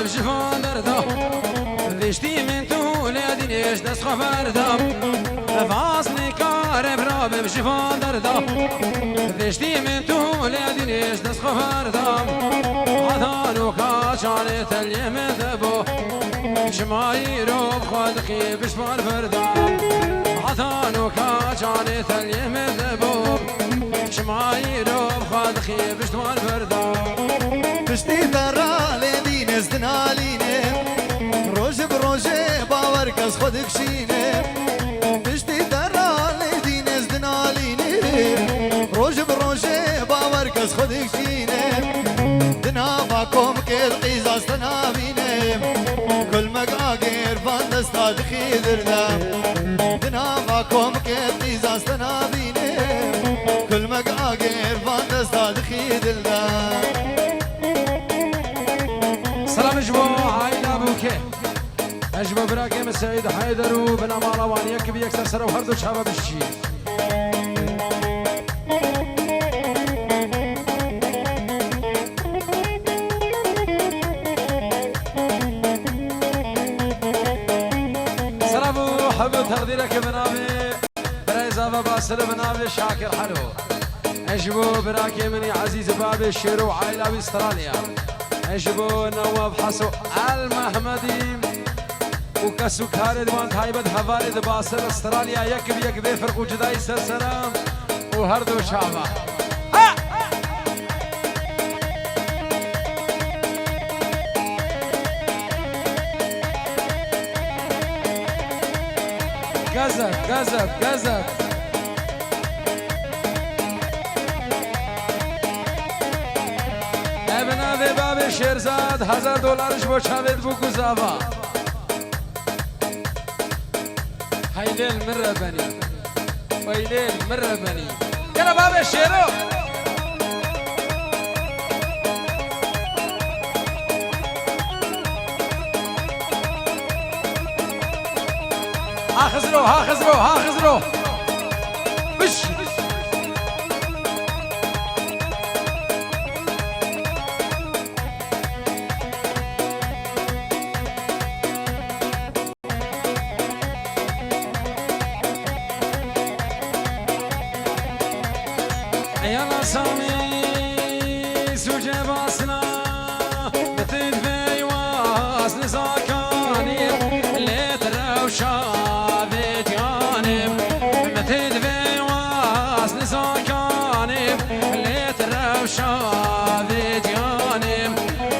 بجفان دردا ذشتي من تولادي ليش دست خبردا فاصلي كار براب بجفان دردا ذشتي من تولادي ليش دست خبردا عدانو كاشاني تلي من ذبو شمايرو بخلقي بشمال فردا عدانو كاشاني تلي من ذبو شمايرو بخلقي بشمال فردا پشتی ترالی دین استنالینه روز بروز باور کس خود کشینه پشتی ترالی دین استنالینه روز بروز باور کس خود کشینه دنافا کم که قیزاست نابینه کل مقاگر فاندستا دخیدردم دنافا کم که قیزاست نابینه کل مقاگر فاندستا دخیدردم سلام اجبو عائلة بوكي اجبو براكيم السعيد حيدر وبن امالوان يكبي يكسر سر وهردو شابه بالشي سلام حب تقديرك بنامي براي زابا باسل بنامي شاكر حلو اجبو براكي مني عزيز بابي الشيرو عائلة باستراليا اجبو نواب حسو المحمدي وكسو كارد وان تايبد حوالد باسل استراليا يك بيك بيفرق وجداي سرسرام وهردو شعبا غزب غزب غزب ابن باب شیرزاد $1000 بو چاوید بو گزاوا هیلیل مره بنی ویلیل مره بنی یلا باب شیرو ها خزرو ها خزرو ها خزرو بش يلا سامي سوجي باسنا بتد في واصل ساكاني اللي تروشا بيتياني بتد في واصل ساكاني اللي تروشا بيتياني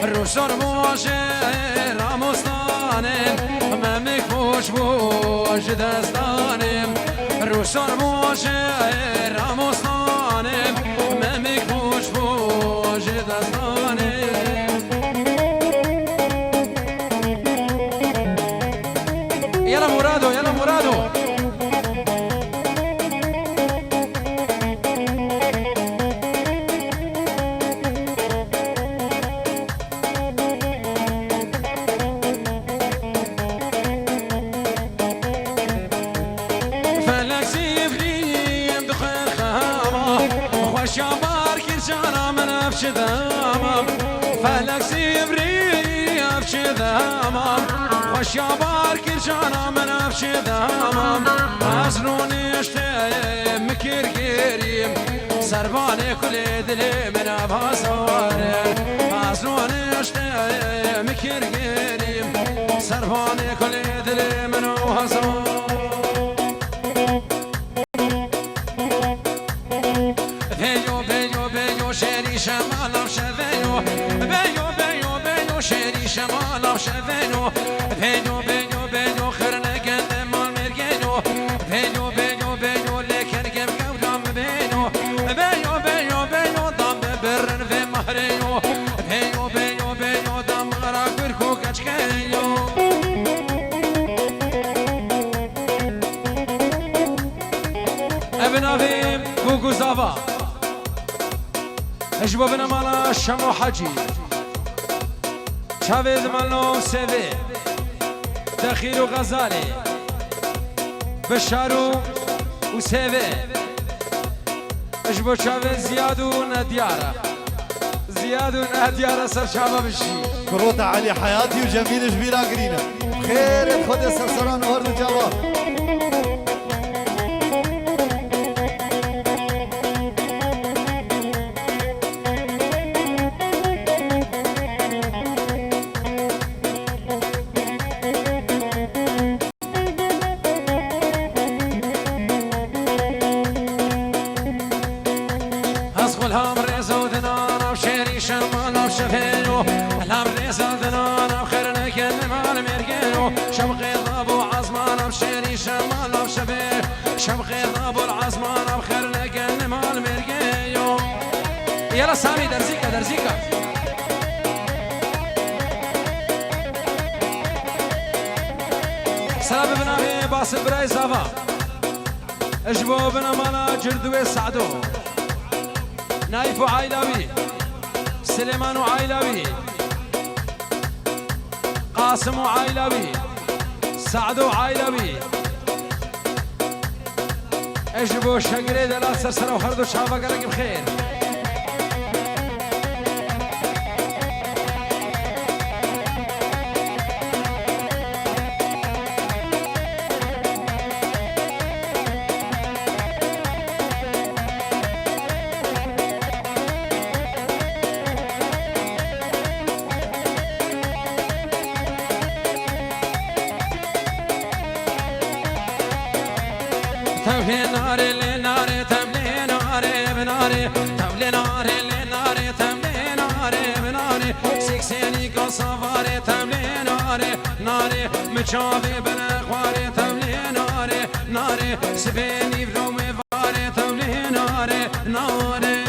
روشر موشي راموستاني ممك بوش بوش دستاني روشر موشي راموستاني ممك بوش بوش دستاني يلا مرادو يلا مرادو فلك سيفري مدخل خامة خوش بار كرشانا من افش ذامم فلك سيفري افش ذامم خوش بار كرشانا من افش ذامم ازروني اشتاي مكر كريم سرباني كل دلي من اباسوار ازروني اشتاي مكر كريم سرباني كل دلي من اباسوار شمال شفينو بينو بينو بينو شيري شمال شفينو بينو بينو بينو خرنا قدام المرجينو بينو بينو بينو لكن كم قدام بينو بينو بينو بينو ضم برن في مهرينو بينو بينو بينو ضم غراق بركو كشكينو ابن افيم بوكو زافا اجبو بنا مالا شمو حجي شاوید مالو سيفي دخيل غزالي بشارو وسيفي اجبو شاوید زيادو نديارة زياد ونهديار سرشابة بشي كروت علي حياتي وجميل جبيرا قرينا خير خد سرسران ورد جواب شبخي ضابو العزمان بخير لقل مال مرقيو يلا سامي درزيكا درزيكا سلام ابن ابي باسل براي زافا اجبو ابن مالا جردوي سعدو نايف عايلاوي سليمان عايلاوي قاسم عايلاوي سعدو عايلاوي اجبو شقري دلال سرسره وخردو شعبه قالك بخير مشافي بنخواري تملي ناري ناري سبيني برومي فاري تملي ناري ناري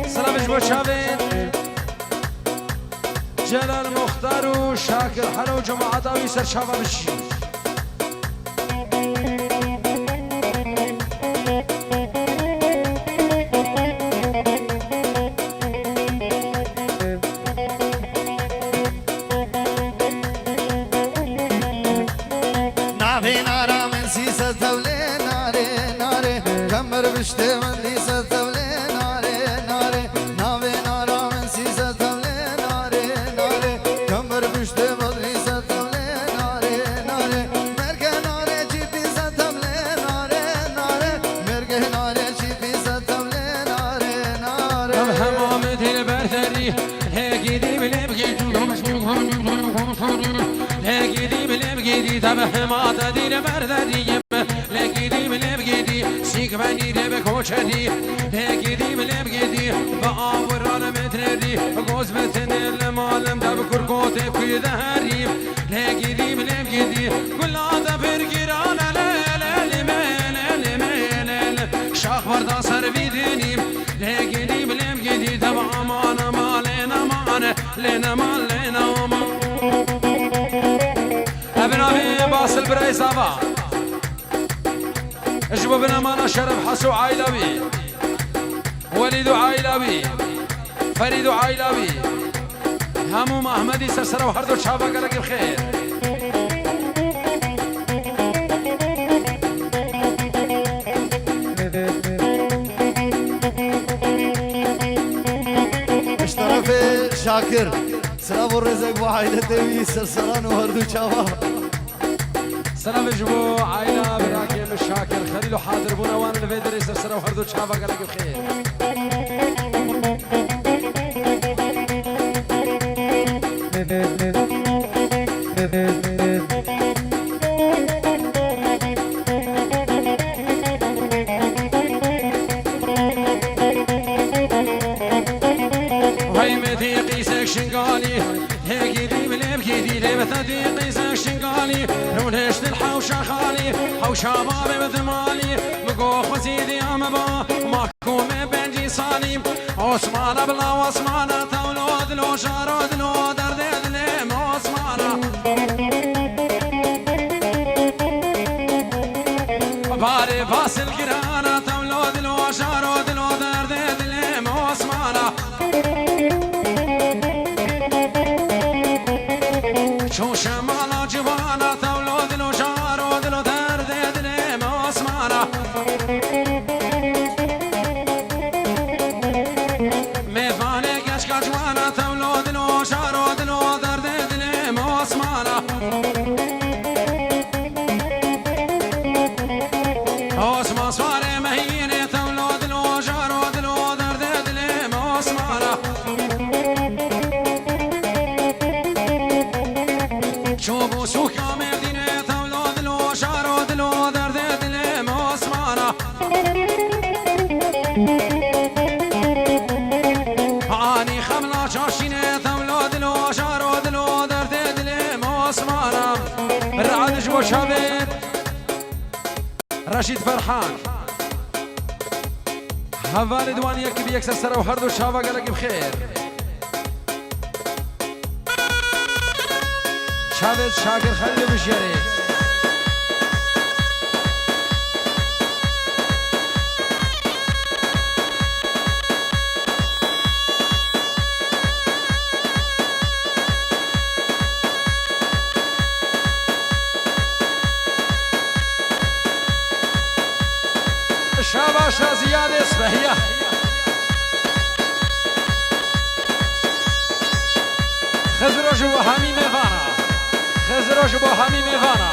سلام جبو شافي جلال مختار وشاكر حلو جماعة اوي سر شافا بشي ما تدير بردي لكيدي بلبجدي سيك بني ربك وشدي لكيدي بلبجدي بأور على متردي جوز بتن المعلم ده بكركوت في ظهري لكيدي بلبجدي كل هذا برجران لا لا لا شاخ بردا سر بيدني لكيدي بلبجدي تبع معنا ما لنا معنا لنا ما لنا ما ابن ابي باصل براي زافا اجبو بن امانه شرف حسو عايلاوي وليد عايلاوي فريد عايلاوي هموم احمدي سرسره وهردو شابه قالك بخير اشترف شاكر سلام الرزق بو عائلة دوي سرسران وهردو شابه سلام جبو عائلة براكيم الشاكر خليلو حاضر بونا وانا الفيدر سرسره وهردو شابه قالك بخير وهي متي قيسك شنقالي هيك دي بلبكي لبتدي قيسك شنقالي لونش الحوشة خالي حوشة بابي بدمالي مقو خزيدي أمبا محكوم بنجي صالي عثمان بلا واسمان تولود لو شارود لو درد دلم عثمان باري فاصل كرانا تولود لو شارود لو درد دلم عثمان شو شمالا جوانا تولود لو شارود شوبو سوكا مدينة أولاد لو شارود لو درد دل مسمارة آني خملا شاشينة أولاد لو شارود لو درد دل مسمارة الرعد جوا شابت رشيد فرحان هوا رضوان يكي بيكسر سر وهردو شابا قالك بخير شابت شاكر خلي بشيري شاباشا زيادة اسبهية خزروش بو همي ميفانا خزروش بو همي ميفانا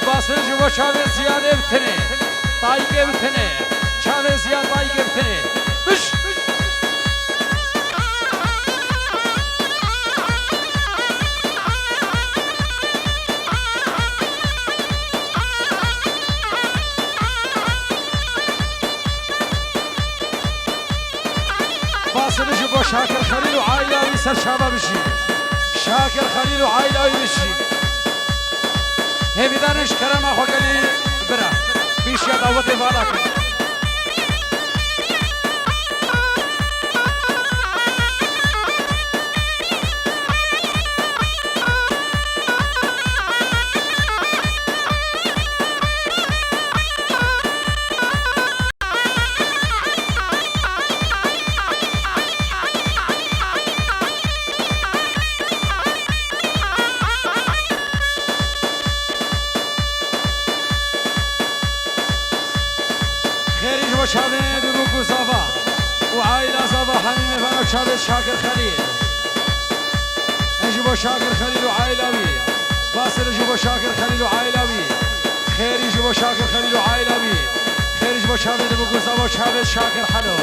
باسرج بو شابه زيادة بتنه طايقه بتنه شابه زيادة طايقه بتنه بش باصل جبو شاكر خليل وعائلة ويسر شابا بشي شاكر خليل وعائلة ويبشي هي بدانش كرم اخو قلي برا بيش يا دعوتي فالاك شابه بوكو صافا وعائلة صافا حميمة فانا شابه شاكر خليل اجيبو شاكر خليل وعائلة بي باصر اجيبو شاكر خليل وعائلة بي خير يجيبو شاكر خليل وعائلة بي خير يجيبو شابه بوكو صافا شابه شاكر حلو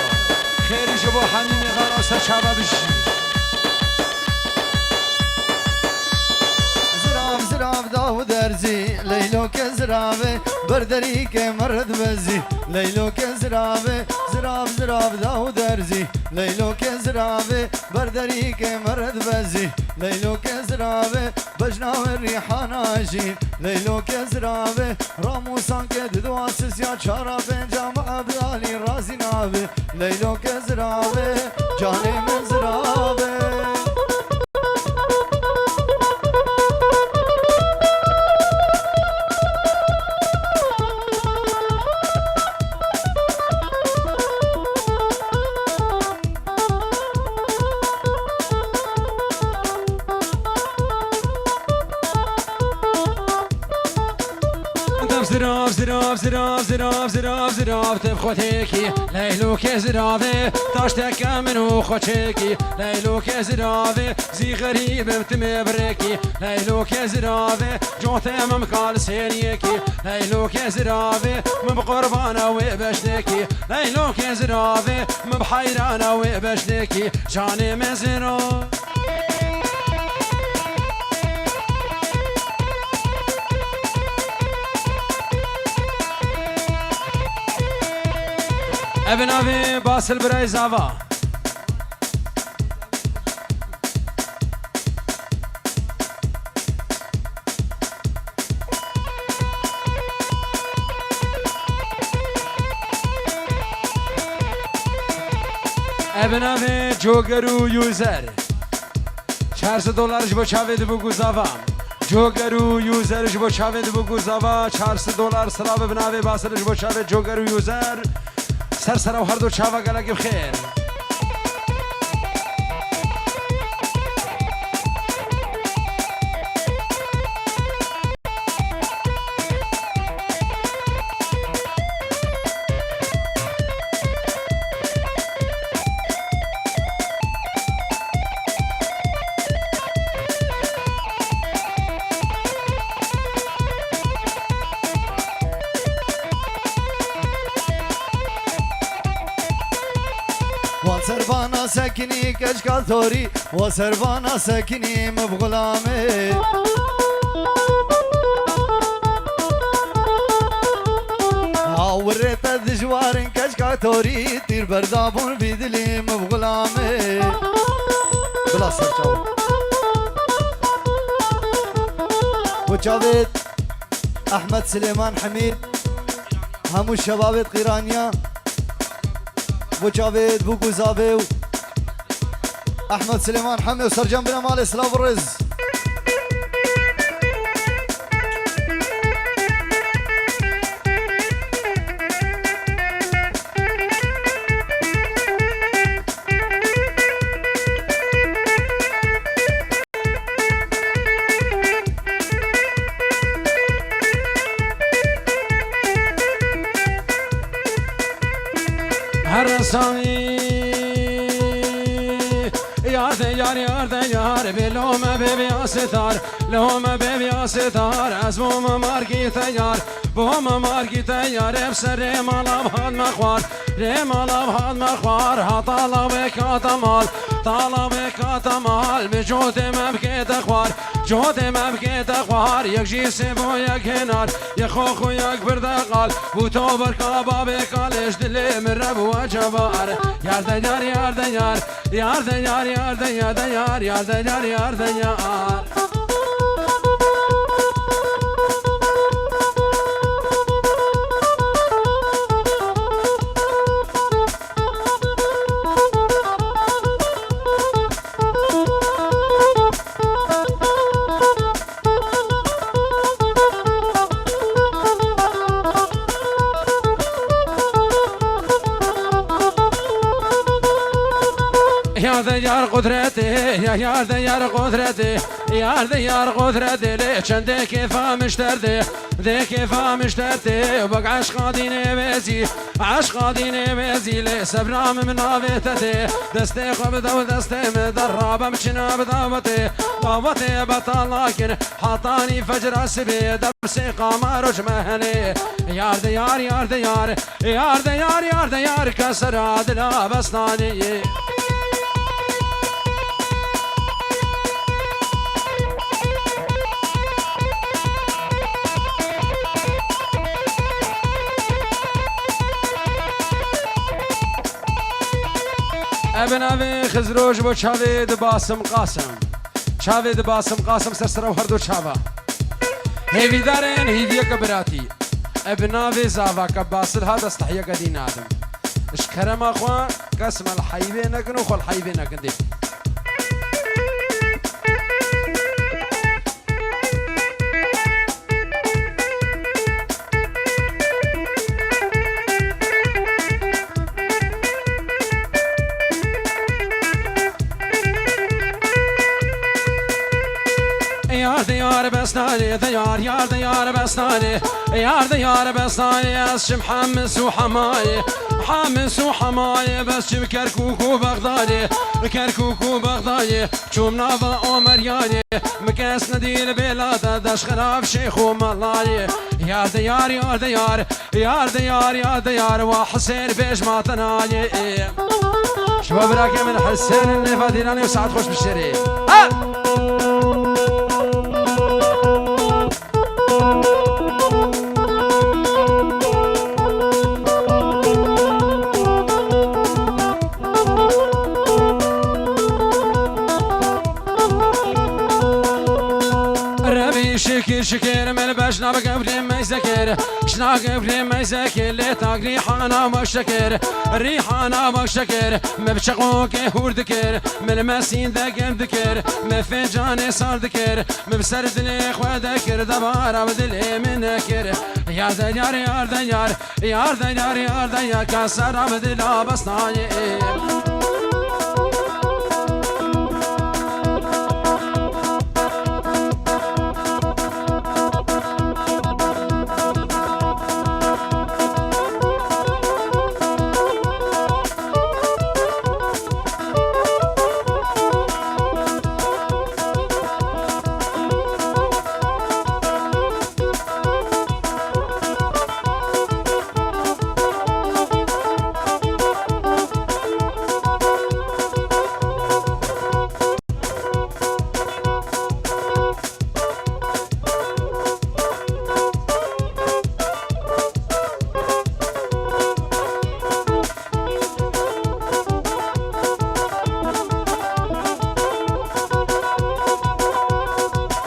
خير يجيبو حميمة فانا وسر شابه بشي زراف داو درزي ليلو كزرافه بردري كمرد بزي ليلو كزرافه زراف داو درزي ليلو كزرافه بردري كمرد بزي ليلو كزرافه بجناو الريحان عجين ليلو كزرافه راموسان كد دواسس يا شارا بنجامع بلالي رازي نابه ليلو كزرافه جاني من زرافه زراف تبخوتيكي ليلو كزرافي تاشتك منو خوشيكي ليلو كزرافي زي غريب بتمبريكي ليلو كزرافي جوت امام قال سينيكي ليلو كزرافي مبقربانه وبشتكي ليلو كزرافي مبحيرانه وبشتكي جاني مزرو ابن ابي باصل براي زافا ابن ابي جوگرو یوزر $400 جبو چاوید بگو زافا جوگرو یوزر جبو چاوید بگو زافا $400 سلام ابن ابي باصل جبو چاوید جوگرو یوزر سر و هر دو چاوا گلک بخیر سكني كشكال ثوري وسربانا سكني مبغلامي وريت الدجوار كشكال ثوري تير بردابون بيدلي مبغلامي بلا سرچاو وجاويد احمد سليمان حميد همو الشباب قيرانيا وجاويد بوكو زابيو احمد سليمان حمي وسرجان بن مال اسلاف الرز هرساني يار بلوم بيبي ستار لوم بيبي ستار ازموم ماركي تيار بوم ماركي تيار بسر مالام هاد مخوار مالام هاد مخوار هطلبك اتمال طلبك اتمال بجود مبكيت اخوار جود مبكيت اخوار يك جيسي بو يك هنار يخوخو يك بردقال بوتو بركا بابك عليش دلي من رب وجبار يار ديار يار ديار يار ديار يار ديار ديار يار ديار يار ديار يا ديار قدرتي يا ديار قدرتي يا ديار قدرتي ليه چنده كيفا مشتردي دي كيفا مشتردي وبق عشقا ديني بيزي عشقا ديني بيزي ليه سبرام من نافيتتي دستي قبضة ودستي مدربة مشنا بداوتي داوتي بطل لكن حطاني فجر السبي درسي قمر وجمهني يا ديار يا ديار يا ديار يا ديار كسر عدلا بسناني ابن ابي خزروج بو چاوید باسم قاسم چاوید باسم قاسم سرسرو هر دو چاوا هیوی دارن هیدیه کبراتی ابن ابي زاوا كباسل هذا استحيا قدين ادم اش كرم اخوان قسم الحيبه نكنو خل حيبه نكدي ديار بستاني ديار يار ديار بستاني يار ديار بستاني اسشم حمس وحماي حمس وحماي بس شم كركوك وبغدادي كركوك وبغدادي شوم نافا ومرياني مكاس ندير بلاده دش خراف شيخ وملاي يار ديار يار ديار يار ديار يار ديار وحسين بيش ما تناي شباب راكي من حسين النفاديناني وسعد خوش بالشريف شكر من باش نبقى قبل ما يذكر شنا قبل ما يذكر ليتاك ريحانا مشكر ريحانا مشكر ما بشقوك هور ذكر من المسين ذكر ذكر ما فنجاني صار ذكر ما بسرد لي خوا ذكر دبارة بدلي من ذكر يا ديار يا ديار يا ديار يا ديار كسر بدلا بسناي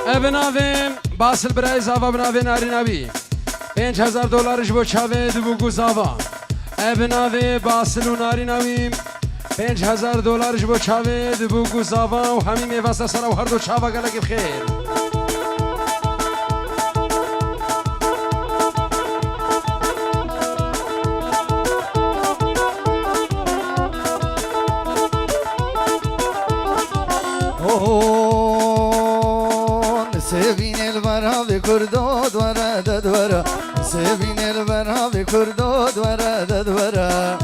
ابناویم باسل برای زاوا بناوی ناری نبی $5,000 بو چاوه دبو گوزاوا ابناوی باسل و ناری نبیم $5,000 بو چاوه دبو گوزاوا و همین میواسته سر و هر دو چاوا گلک بخیر سبين البرا بكردود ورا ددورا سبين البرا بكردود ورا ددورا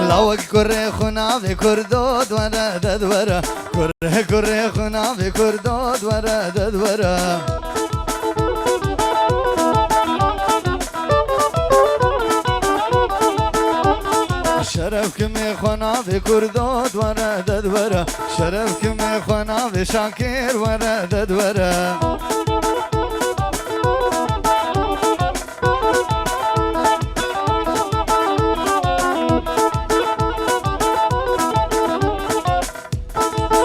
لوك كره خنا بكردود ورا ددورا كره خنا بكردود ورا ددورا شرف كمي خنا بكردود ورا ددورا شرف كمي خنا بشاكر ورا ددورا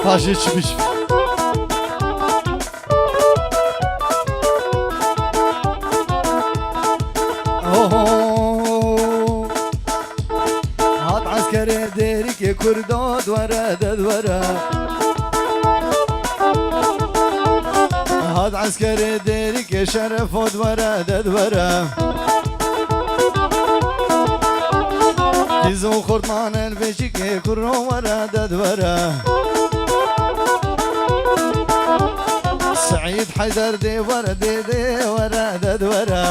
Taşı çıkmış. هات عسكري ديرك يا كردود ورا ددورا هات عسكري ديرك يا شرفود ورا ددورا كيزو خرطان البشك يا كرو ورا ددورا سعيد حيدر دي ورا دي ورا ددورا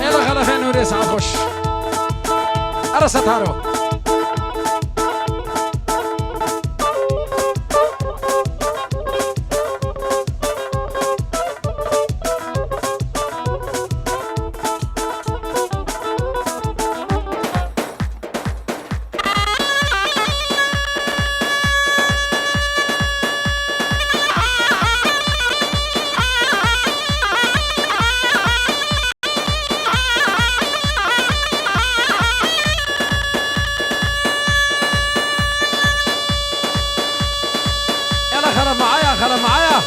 يلا خلفين نوري سعد خش أرست هارو خلف معايا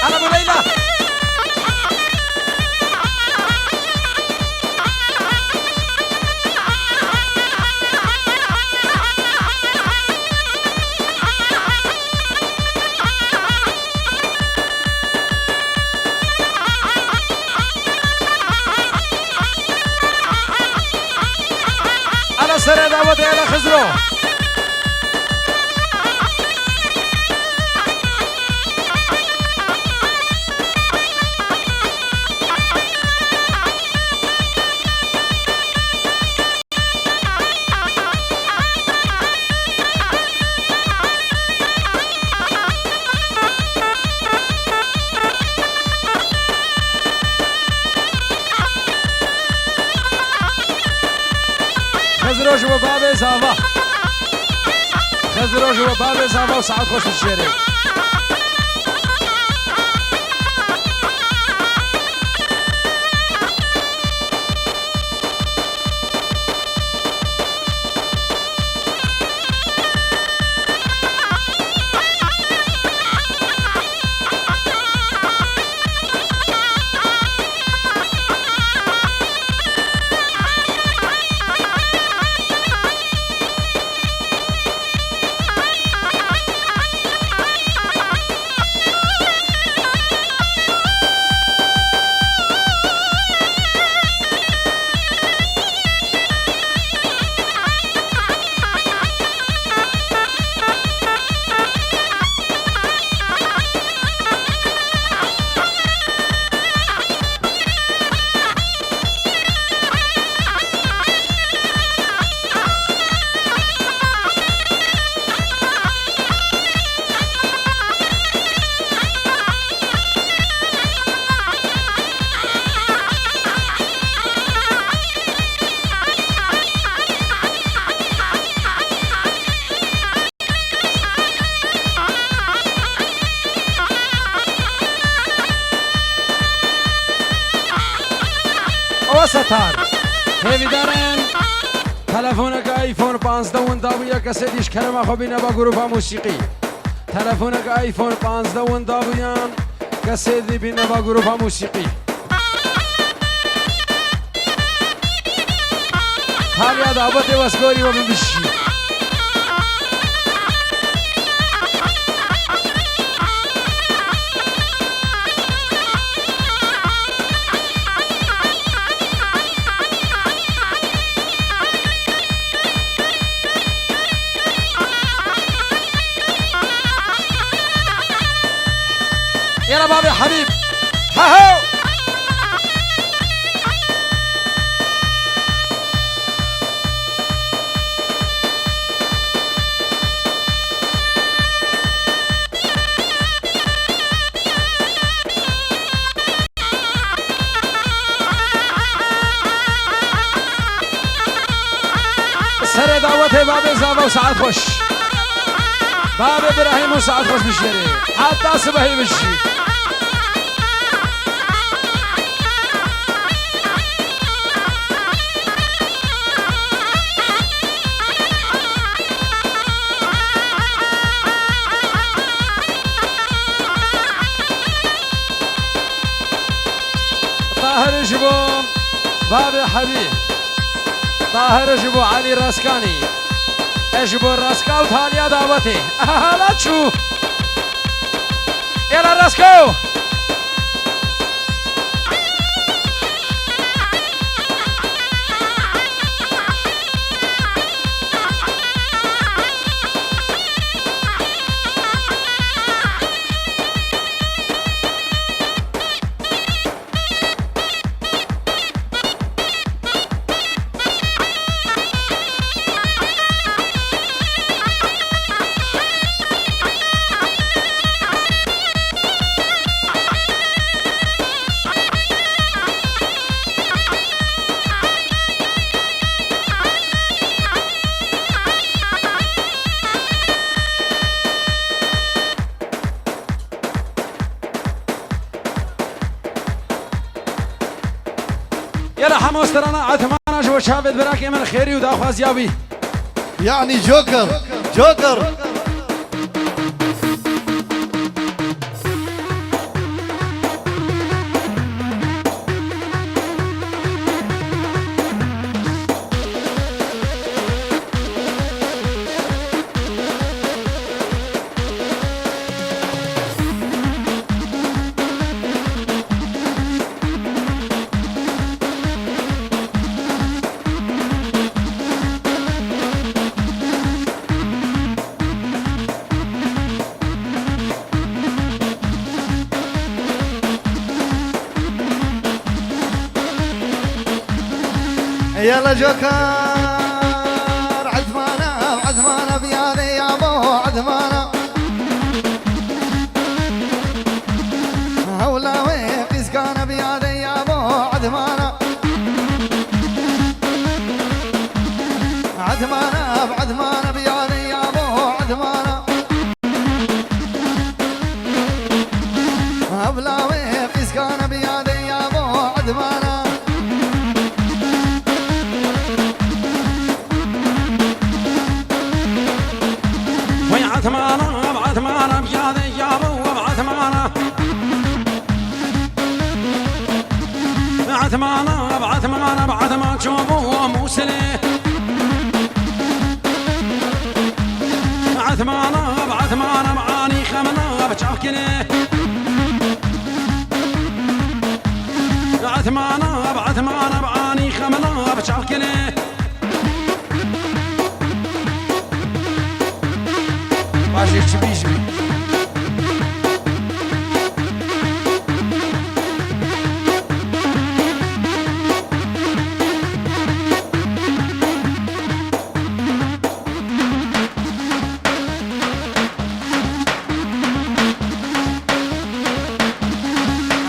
أنا أبو ليلى سر دعوت الى خزرو خزروج وباب زاوا خزروج وباب زاوا وسعد خوش في الشارع ستار هیوی دارن تلفونك آیفون 15 وندابویا کسی دیش کلمه خوبینه با گروه موسیقی تلفونك آیفون 15 وندابویان کسی دی بینه با گروه موسیقی حالیا دعوت واسگوری و بمشی يلا بابي حبيب هاهو سر دعوته بابي زاوه وسعد خوش بابي ابراهيم وسعد خوش بشيري حتى صبحي بشي طاهر جبو بابي حبيب طاهر جبو علي راسكاني اجبو راسكاو تاليا دعوتي لا تشوف يلا راسكاو يلا حماس ترانا عثمان جو شافت براكي من خيري وداخواز يابي يعني جوكر جوكر يلا جوكر عثمانة عثمانة بياني يا ابو عثمانة هولا ويقيس كان بياني يا ابو عثمانة عثمانة بعثمانة بياني يا ابو عثمانة هولا ويقيس كان بياني يا ابو عثمانة عثمانة بعثمانة بياذي يابو بعثمانة عثمانة بعثمانة بعثمان شوفوا موسلي عثمانة بعثمانة معاني خمنا بشاكلي عثمانة بعثمانة معاني خمنا بشاكلي باجي تبيجي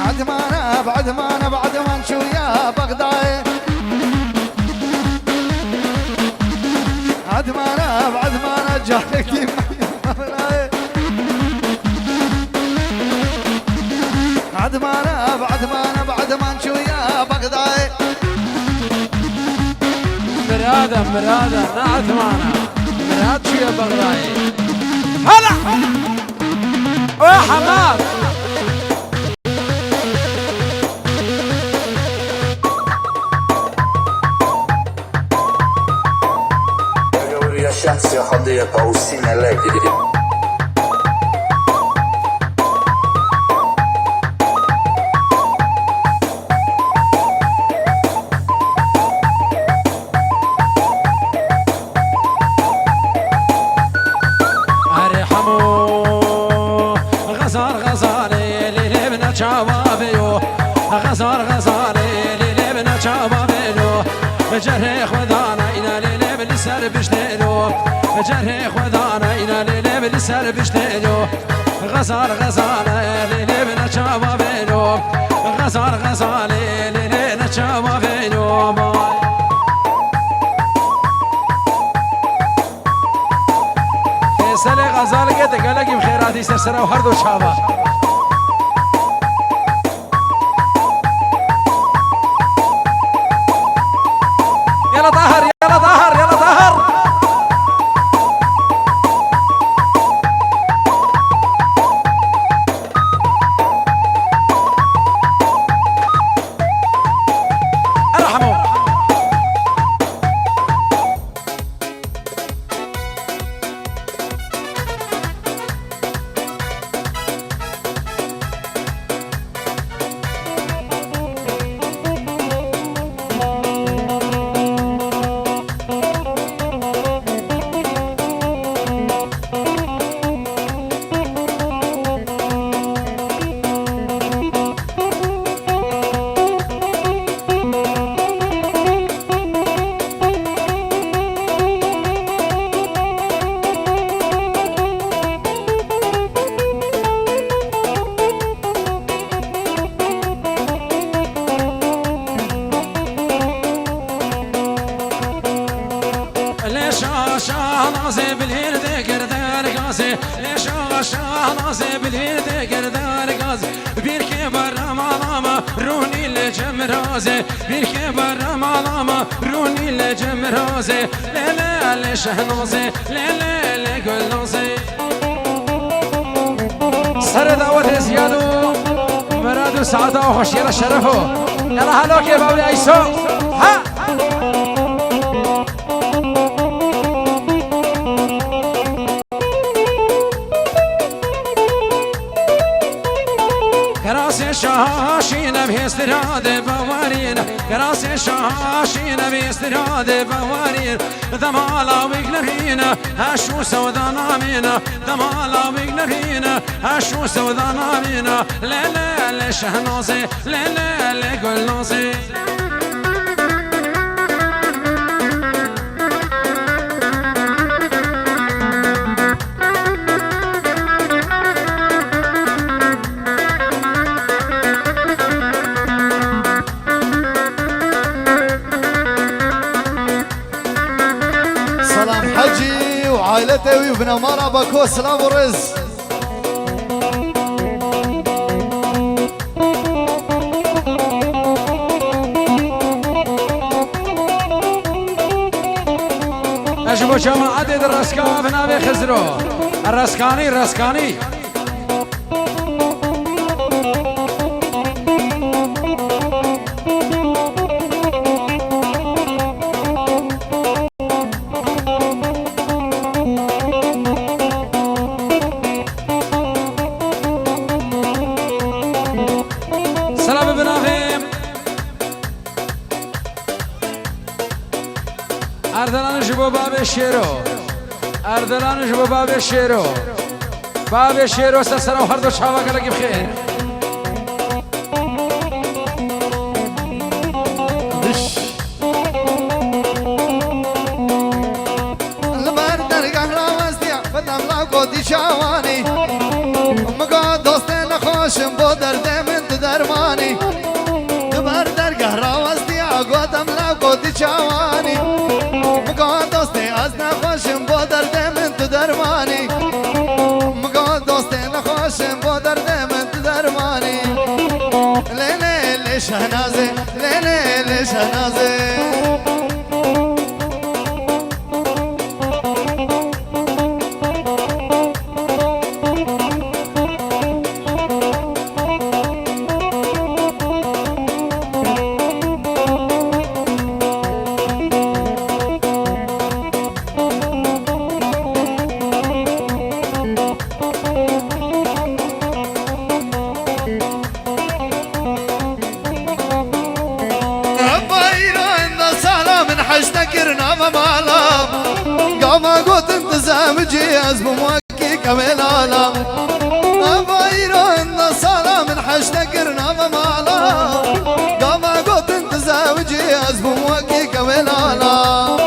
عدمانة بعدمانة بعدمان شو يا بغداي عدمانة بعدمانة جاكي عدمانة بعدمان شو يا بغداي مرادا نعثمانا مراد شو يا بغدادي هلا وحماد يا شمس يا حديقة والسنة لك جرح خدانا إنا ليلة بالسر بشتلو جرح خدانا إنا ليلة بالسر بشتلو غزال ليلة بنشابا بينو غزال ليلة نشابا بينو فيصل غزال قد قالك بخيراتي سرسرة وهردو شابا يلا طاهر يلا طاهر يلا طاهر ارحموا شاهنازي بالهيرد قردار قاسي ليش شاهنازي بالهيرد قردار قاسي بيركي برا مالاما روني لجمرازي بيركي برا مالاما روني لجمرازي لا لا شاهنازي لا لا قلنازي سر دعوة زيادو مرادو سعادة وخشيرة شرفو يلا هلوك يا باولي عيسو ها شاهاشينا بيستراد بوارين كراسي شاهاشينا بيستراد بوارين دمالا ويقلبينا هشو سودانا مينا دمالا ويقلبينا هشو سودانا مينا لا لا لا شهنازي لا لا لا قلنازي حجي وعائلته وابن اماره باكو سلام ورز اجبو جماعة عدد الرسكا بنابي خزرو الرسكاني اردلانش با باب شیرو سسرا و هر دو چاوا گلگی بخیر لبر درگاه راوستیا بدم لاگو دی چاوانی مگا دوست نخوشم با درد من درمانی لبر درگاه راوستیا گودم لاگو دی چاوانی مگا دوست از نخوشم با درد من درمانی مگا دوست نخوشم با درد من درمانی لیلی لی شهنازه لیلی لی شهنازه حشتكرنا بمالا قاما قوت انتزام جياز بموكي كميلالا بايران صالا من حشتكرنا بمالا قاما قوت انتزام جياز بموكي كميلالا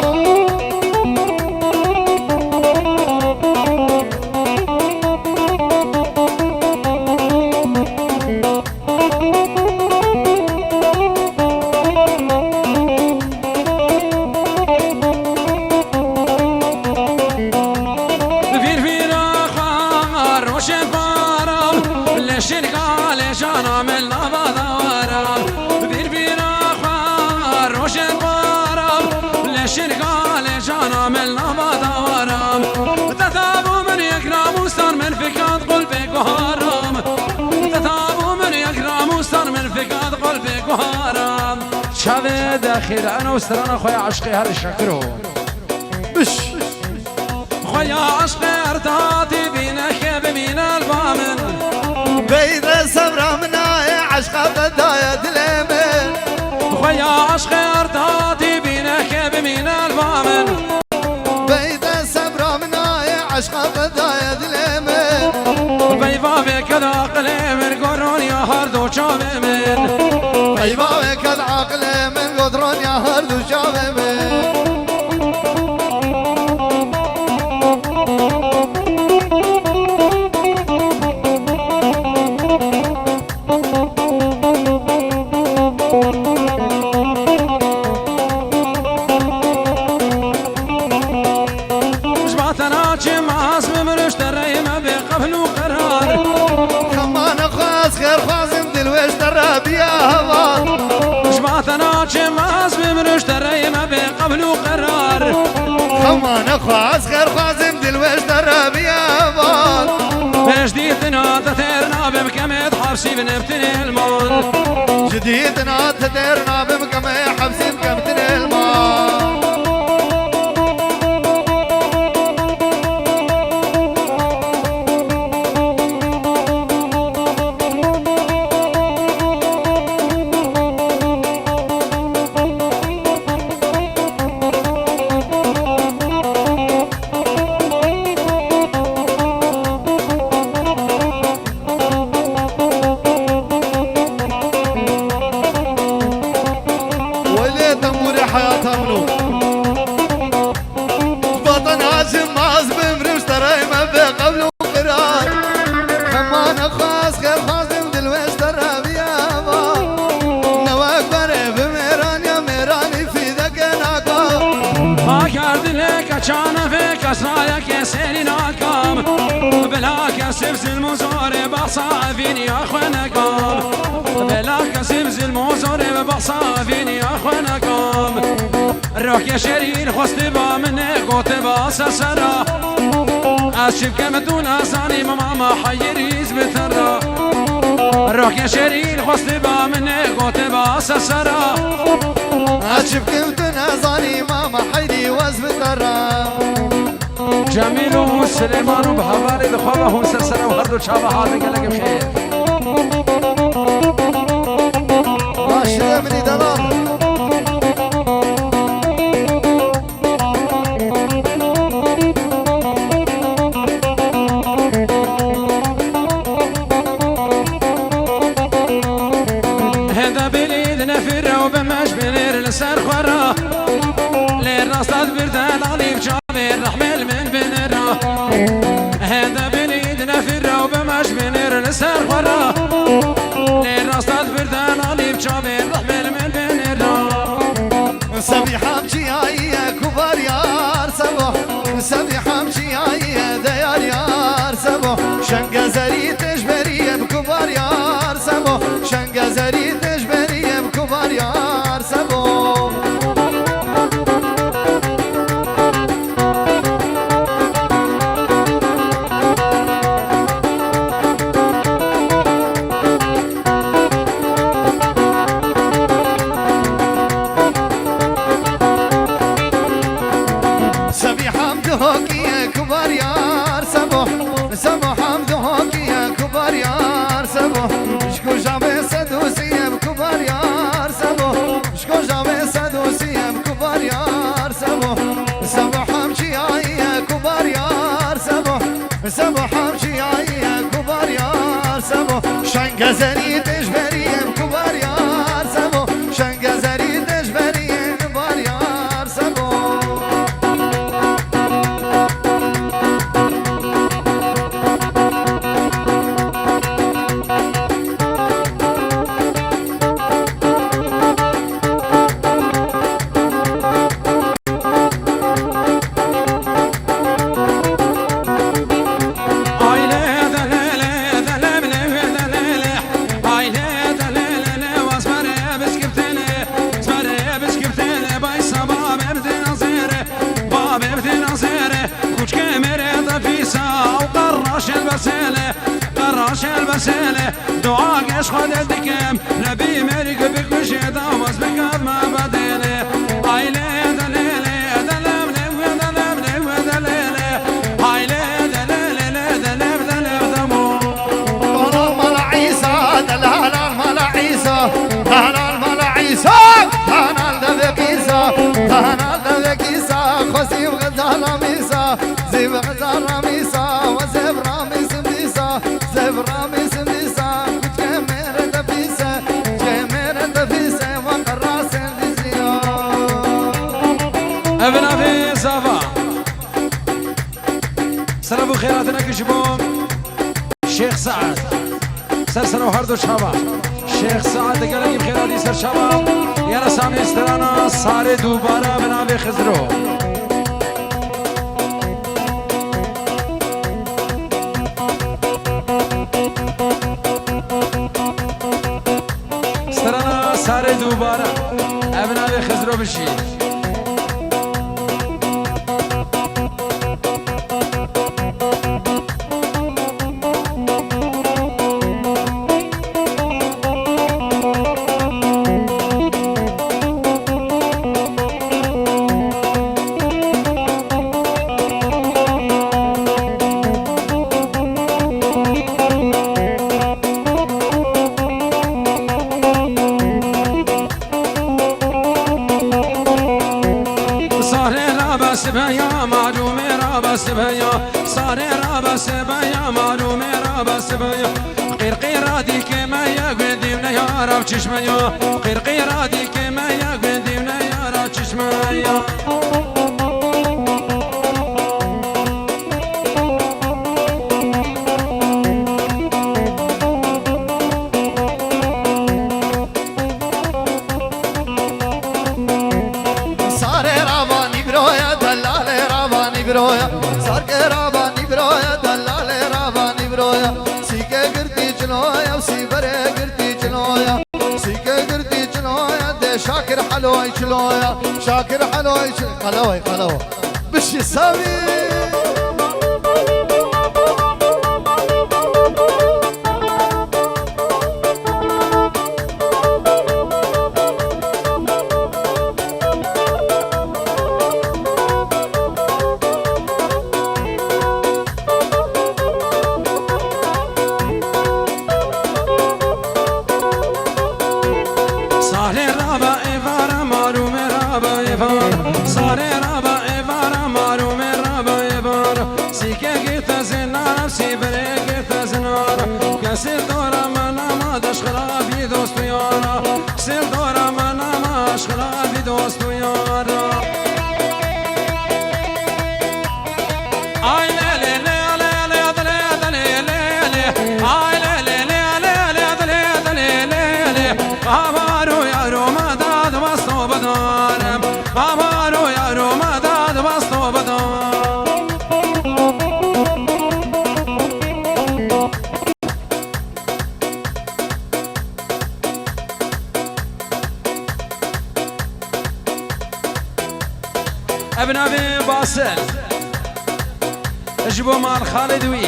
شاوه داخل انا وسترانا خويا عشقي هر شكرو بش خويا عشقي ارتاطي بينك بمين البامن بيد صبرا منايا عشقا بدايا دليمن خويا عشقي ارتاطي بينك بمين البامن بيد صبرا منايا عشقا بدايا دليمن بيبا كذا قلي من قرون يا هردو شابه من بيبا كذا عقلي من قدرون يا هردو شابه من خمانة خواز خير خوازم دلوش درب يا بال جديدنا تترنا بمكمة حبسي بنبتن المال جديدنا تترنا بمكمة حبسي بنبتن المال سبز المزور بصافيني يا اخوانكم بلاك سبز المزور بصافيني يا اخوانكم روح يا شرير خستبا مني قوت باسسرا اشوف كم دون ازاني ماما حيريز بترا روح يا شرير خستبا مني قوت باسسرا اشوف كم دون ازاني ماما حيري وز بترا جميل وسليمان وبحباري دخوله وسلسلة وهردو شابه حالك لك بخير ماشي مني دلال هذا بليد نفر وبمش بلير لسر خرا لير نصاد بردان علي بجابر رحمل من بنرا هذا بليد نفر وبمش بلير لسر خرا لير نصاد بردان علي بجابر رحمل من بنرا سبيحة بجياية كبار يار سبو سبيحة بجياية ديار يار سبو شنقة زري تجبرية بكبار يار سبو شنقة زري تجبرية بكبار يار سبو كبار يار سبو سبو حمد هوكي كبار يار سبو شكو جابي سدوسي كبار يار سبو حمشي عيه كبار يار سبو شنگزری دشبریم كبار يار سبو شنگزری دشبریم كبار يار سبو البسالة دعاء خد الدكام نبي مرق بك مش يدعوز بك ما بديله عيلة دليلة دلم دلم ودليلة عيلة دليلة دلم دلم دمو دلال مال عيسى دلال مال عيسى دلال مال عيسى دلال دبك عيسى دلال دبك عيسى خسيب غزال ميسى زيب غزال ميسى وزيب راميس ميسى زيب راميس ميسى كمير دفيسة كمير دفيسة وقراس الزيا ابن ابي صفا سلام خيراتنا كشبون شيخ سعد سرسنا وهردو شباب شيخ سعد قال لي خيراتي سر شباب يا سامي استرانا ساري دوباره ابن ابي خزرو استرانا ساري دوباره ابن ابي خزرو بشي بسبيا معلوم را بسبيا صار را بسبيا معلوم را بسبيا قير دي كما يقدي من يا رب چشميا قير دي كما يقدي من يا رب چشميا برویا سر کے رابانی برویا دلال رابانی برویا سیکے گرتی چلویا سی برے گرتی چلویا سیکے گرتی چلویا دے شاکر حلوی چلویا شاکر حلوی قلوی قلو بشی ساوی سير دورا منا ما دش خرابي دوست يارا سير دورا منا ما دش خرابي دوست يارا اي لا لا لا لا لا لا لا لا اي لا لا لا لا لا لا لا لا بابارو يا روما داد واسطو بدارم بابارو يا روما داد واسطو بدارم ابن ابي باصل اجبو مال خالد وي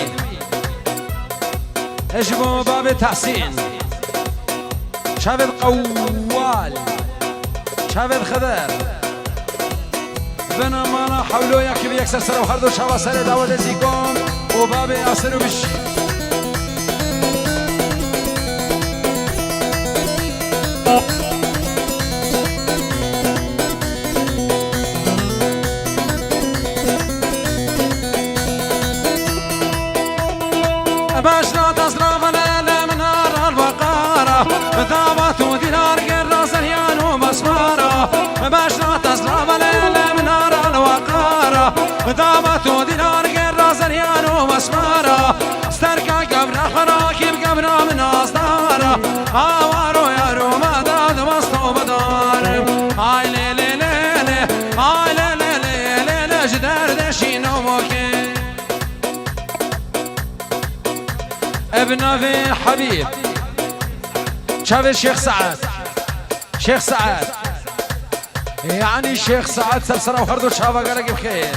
اجبو باب تحسين شافد قوال شافد خضر بنا مانا حولو يكبي يكسر سر وخردو شابا سر داود زيكم وباب ياسر وبشي باش لا تزرع ولا من نار الوقارة دامتو دينار غير رازريان ومسمارة ستركا قبرا خراكب قبرا من أصدارة آوارو يا روما داد وسطو بدار آي لي لي لي لي آي لي لي لي لي لي جدار دشين وموكي ابن أبي حبيب شاف الشيخ سعد شيخ سعد يعني الشيخ سعد سرسرة وخردو شافا قالك بخير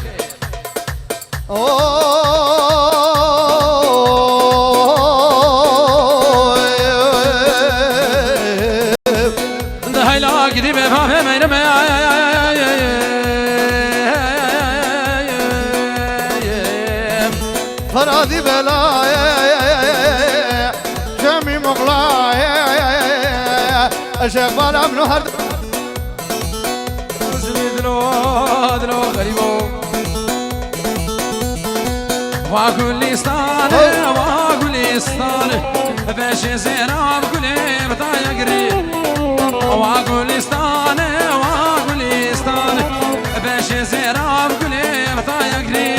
ده هاي لا قديم فاهم مين ما فرادي بلا جمي مغلا الشيخ بالا ابن هرد دلو غريبو واقولستان واقولستان باش زينب قولي بطايا قريب واقولستان واقولستان باش زينب قولي بطايا قريب